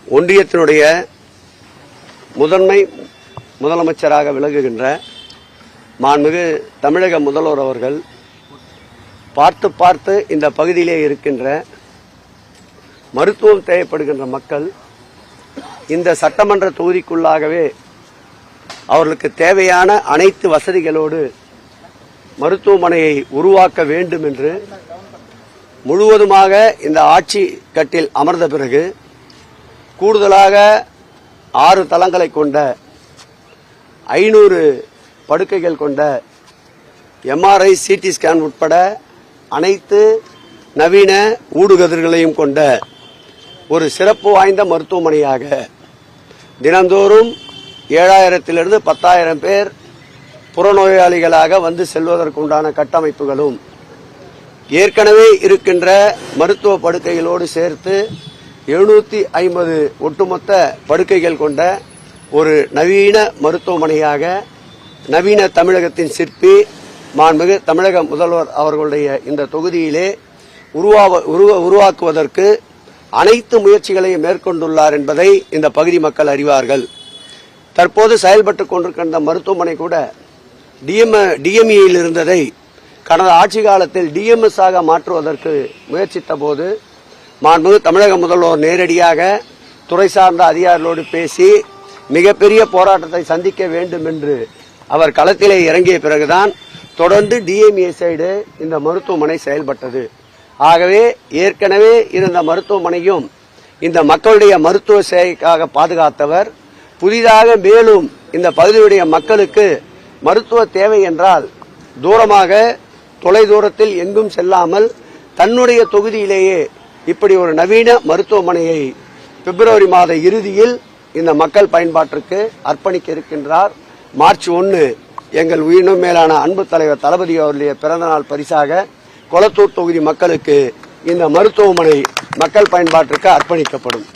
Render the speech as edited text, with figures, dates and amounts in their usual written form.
ஒன்றியத்தினுடைய முதன்மை முதலமைச்சராக விளங்குகின்ற மாண்புமிகு தமிழக முதல்வர் அவர்கள் பார்த்து பார்த்து இந்த பகுதியிலே இருக்கின்ற மருத்துவம் தேவைப்படுகின்ற மக்கள் இந்த சட்டமன்ற தொகுதிக்குள்ளாகவே அவர்களுக்கு தேவையான அனைத்து வசதிகளோடு மருத்துவமனையை உருவாக்க வேண்டும் என்று முழுவதுமாக இந்த ஆட்சி கட்டில் அமர்ந்த பிறகு கூடுதலாக 6 தளங்களை கொண்ட 500 படுக்கைகள் கொண்ட எம்ஆர்ஐ சிடி ஸ்கேன் உட்பட அனைத்து நவீன ஊடுகதிர்களையும் கொண்ட ஒரு சிறப்பு வாய்ந்த மருத்துவமனையாக தினந்தோறும் 7000 10,000 பேர் புறநோயாளிகளாக வந்து செல்வதற்குண்டான கட்டமைப்புகளும் ஏற்கனவே இருக்கின்ற மருத்துவ படுக்கைகளோடு சேர்த்து 750 ஒட்டுமொத்த படுக்கைகள் கொண்ட ஒரு நவீன மருத்துவமனையாக நவீன தமிழகத்தின் சிற்பி மாண்புமிகு தமிழக முதல்வர் அவர்களுடைய இந்த தொகுதியிலே உருவாக்குவதற்கு அனைத்து முயற்சிகளையும் மேற்கொண்டுள்ளார் என்பதை இந்த பகுதி மக்கள் அறிவார்கள். தற்போது செயல்பட்டுக் கொண்டிருக்கின்ற மருத்துவமனை கூட டிஎம்இயில் இருந்ததை கடந்த ஆட்சி காலத்தில் டிஎம்எஸ் ஆக மாற்றுவதற்கு முயற்சித்த போது மாண்புமிகு தமிழக முதல்வர் நேரடியாக துறை சார்ந்த அதிகாரிகளோடு பேசி மிகப்பெரிய போராட்டத்தை சந்திக்க வேண்டும் என்று அவர் களத்திலே இறங்கிய பிறகுதான் தொடர்ந்து டிஎம்இ சைடு இந்த மருத்துவமனை செயல்பட்டது. ஆகவே ஏற்கனவே இருந்த மருத்துவமனையும் இந்த மக்களுடைய மருத்துவ சேவைக்காக பாதுகாத்தவர். புதிதாக மேலும் இந்த பகுதியுடைய மக்களுக்கு மருத்துவ தேவை என்றால் தூரமாக தொலைதூரத்தில் எங்கும் செல்லாமல் தன்னுடைய தொகுதியிலேயே இப்படி ஒரு நவீன மருத்துவமனையை பிப்ரவரி மாத இறுதியில் இந்த மக்கள் பயன்பாட்டிற்கு அர்ப்பணிக்க இருக்கின்றார். மார்ச் 1 எங்கள் உயிரினும் மேலான அன்பு தலைவர் தளபதி அவருடைய பிறந்தநாள் பரிசாக கொளத்தூர் தொகுதி மக்களுக்கு இந்த மருத்துவமனை மக்கள் பயன்பாட்டிற்கு அர்ப்பணிக்கப்படும்.